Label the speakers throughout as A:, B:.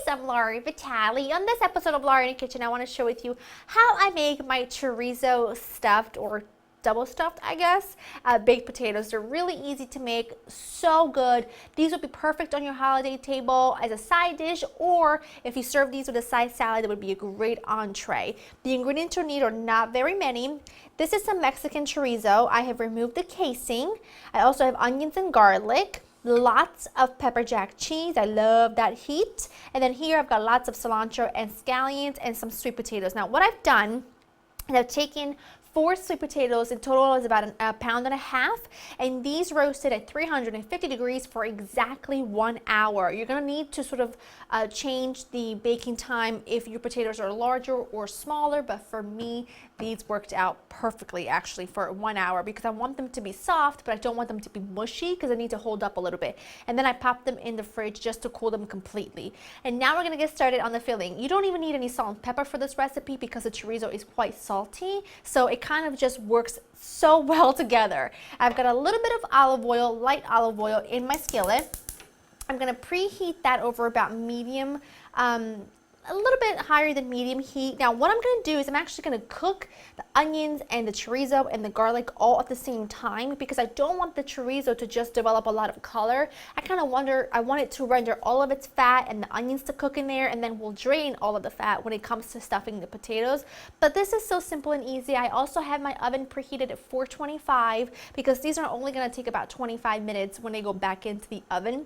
A: I'm Laurie Vitale. On this episode of Laurie in the Kitchen, I want to share with you how I make my chorizo stuffed or double stuffed, I guess, baked potatoes. They're really easy to make, so good. These would be perfect on your holiday table as a side dish, or if you serve these with a side salad, it would be a great entree. The ingredients you need are not very many. This is some Mexican chorizo. I have removed the casing. I also have onions and garlic. Lots of pepper jack cheese. I love that heat. And then here I've got lots of cilantro and scallions and some sweet potatoes. Now what I've done is I've taken 4 sweet potatoes. In total is about a pound and a half, and these roasted at 350 degrees for exactly 1 hour. You're going to need to sort of change the baking time if your potatoes are larger or smaller, but for me these worked out perfectly actually for 1 hour because I want them to be soft, but I don't want them to be mushy because they need to hold up a little bit. And then I popped them in the fridge just to cool them completely. And now we're going to get started on the filling. You don't even need any salt and pepper for this recipe because the chorizo is quite salty, so it kind of just works so well together. I've got a little bit of olive oil, light olive oil in my skillet. I'm going to preheat that over about medium, a little bit higher than medium heat. Now what I'm going to do is I'm actually going to cook the onions and the chorizo and the garlic all at the same time because I don't want the chorizo to just develop a lot of color. I want it to render all of its fat and the onions to cook in there, and then we'll drain all of the fat when it comes to stuffing the potatoes. But this is so simple and easy. I also have my oven preheated at 425 because these are only going to take about 25 minutes when they go back into the oven.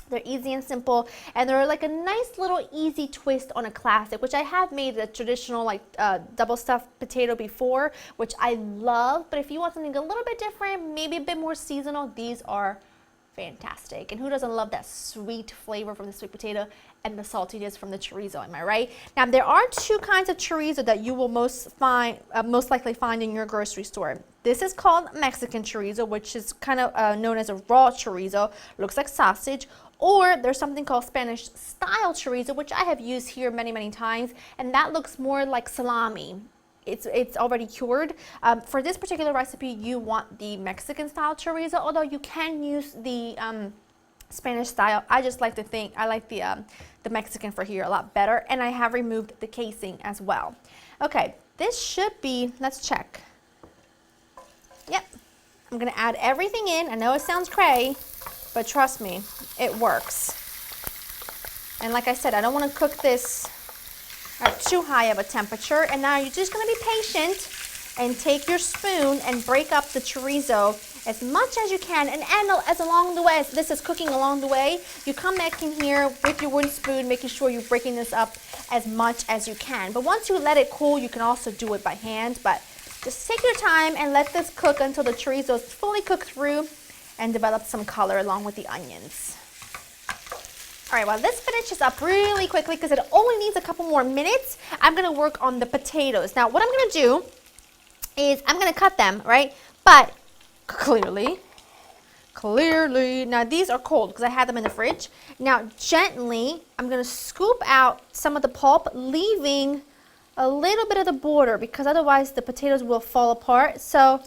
A: They're easy and simple, and they're like a nice little easy twist on a classic, which I have made a traditional like double stuffed potato before, which I love. But if you want something a little bit different, maybe a bit more seasonal, these are fantastic. And who doesn't love that sweet flavor from the sweet potato and the saltiness from the chorizo, am I right? Now there are 2 kinds of chorizo that you will most likely find in your grocery store. This is called Mexican chorizo, which is kind of known as a raw chorizo, looks like sausage. Or there's something called Spanish style chorizo, which I have used here many times, and that looks more like salami. It's already cured. For this particular recipe, you want the Mexican style chorizo, although you can use the Spanish style. I just like to think I like the Mexican for here a lot better, and I have removed the casing as well. Okay, this should be, let's check. Yep, I'm gonna add everything in. I know it sounds cray, but trust me, it works. And like I said, I don't want to cook this at too high of a temperature. And now you're just going to be patient and take your spoon and break up the chorizo as much as you can. And as along the way, as this is cooking along the way, you come back in here with your wooden spoon, making sure you're breaking this up as much as you can. But once you let it cool, you can also do it by hand. But just take your time and let this cook until the chorizo is fully cooked through and develop some color along with the onions. All right, while this finishes up really quickly because it only needs a couple more minutes, I'm gonna work on the potatoes. Now what I'm gonna do is I'm gonna cut them, right? But clearly, now these are cold because I had them in the fridge. Now gently, I'm gonna scoop out some of the pulp, leaving a little bit of the border because otherwise the potatoes will fall apart. So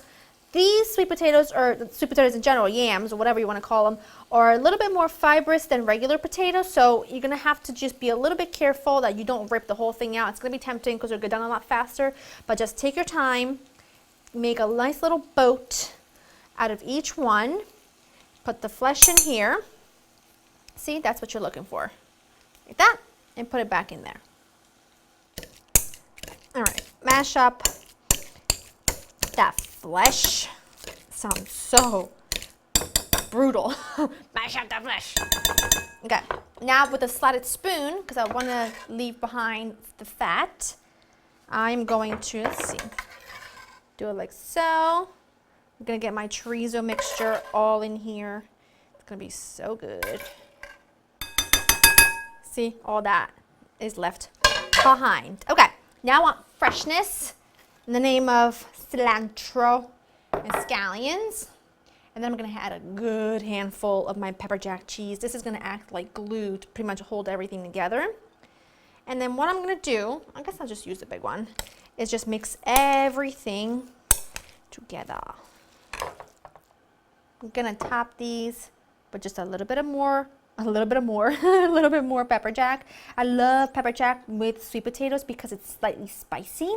A: these sweet potatoes, or sweet potatoes in general, yams, or whatever you want to call them, are a little bit more fibrous than regular potatoes, so you're going to have to just be a little bit careful that you don't rip the whole thing out. It's going to be tempting because they'll go down a lot faster, but just take your time, make a nice little boat out of each one, put the flesh in here. See, that's what you're looking for. Like that, and put it back in there. All right, mash up that flesh. Sounds so brutal. Mash up the flesh. Okay, now with a slotted spoon, because I want to leave behind the fat, I'm going to, let's see, do it like so. I'm going to get my chorizo mixture all in here. It's going to be so good. See, all that is left behind. Okay, now I want freshness in the name of cilantro and scallions. And then I'm going to add a good handful of my pepper jack cheese. This is going to act like glue to pretty much hold everything together. And then what I'm going to do, I guess I'll just use the big one, is just mix everything together. I'm going to top these with just a little bit of more a little bit more, a little bit more pepper jack. I love pepper jack with sweet potatoes because it's slightly spicy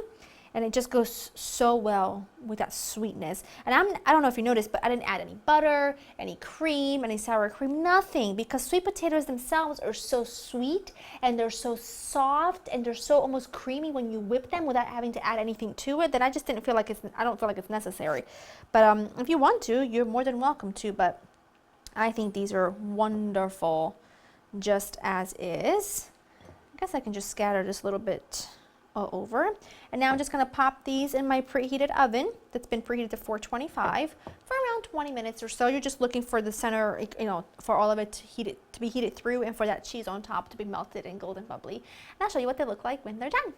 A: and it just goes so well with that sweetness. And I don't know if you noticed, but I didn't add any butter, any cream, any sour cream, nothing, because sweet potatoes themselves are so sweet and they're so soft and they're so almost creamy when you whip them without having to add anything to it, that I just didn't feel like I don't feel like it's necessary. But if you want to, you're more than welcome to, but I think these are wonderful just as is. I guess I can just scatter this a little bit all over. And now I'm just gonna pop these in my preheated oven that's been preheated to 425 for around 20 minutes or so. You're just looking for the center, you know, for all of it to be heated through and for that cheese on top to be melted and golden bubbly. And I'll show you what they look like when they're done.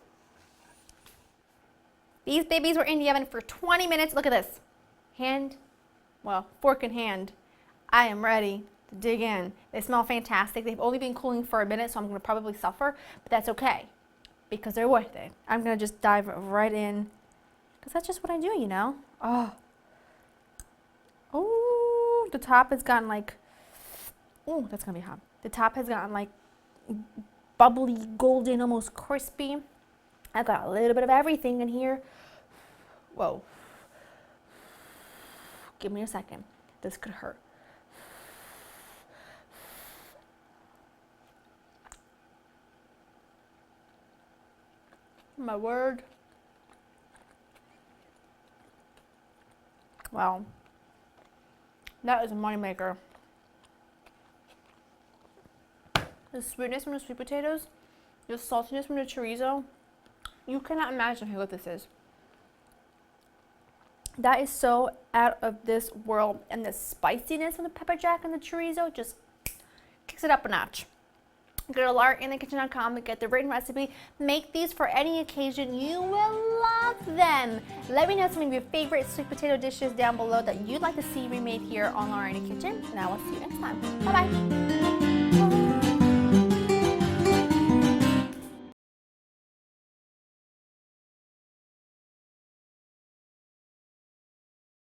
A: These babies were in the oven for 20 minutes. Look at this. Fork in hand. I am ready to dig in. They smell fantastic. They've only been cooling for a minute, so I'm going to probably suffer, but that's okay because they're worth it. I'm going to just dive right in because that's just what I do, you know. Oh, the top has gotten like, oh, that's going to be hot. The top has gotten like bubbly, golden, almost crispy. I've got a little bit of everything in here. Whoa. Give me a second. This could hurt. My word. Wow. That is a moneymaker. The sweetness from the sweet potatoes, the saltiness from the chorizo, you cannot imagine how good this is. That is so out of this world, and the spiciness from the pepper jack and the chorizo just kicks it up a notch. Go to laureninthekitchen.com and get the written recipe. Make these for any occasion. You will love them. Let me know some of your favorite sweet potato dishes down below that you'd like to see remade here on Laura in the Kitchen, and I will see you next time. Bye-bye.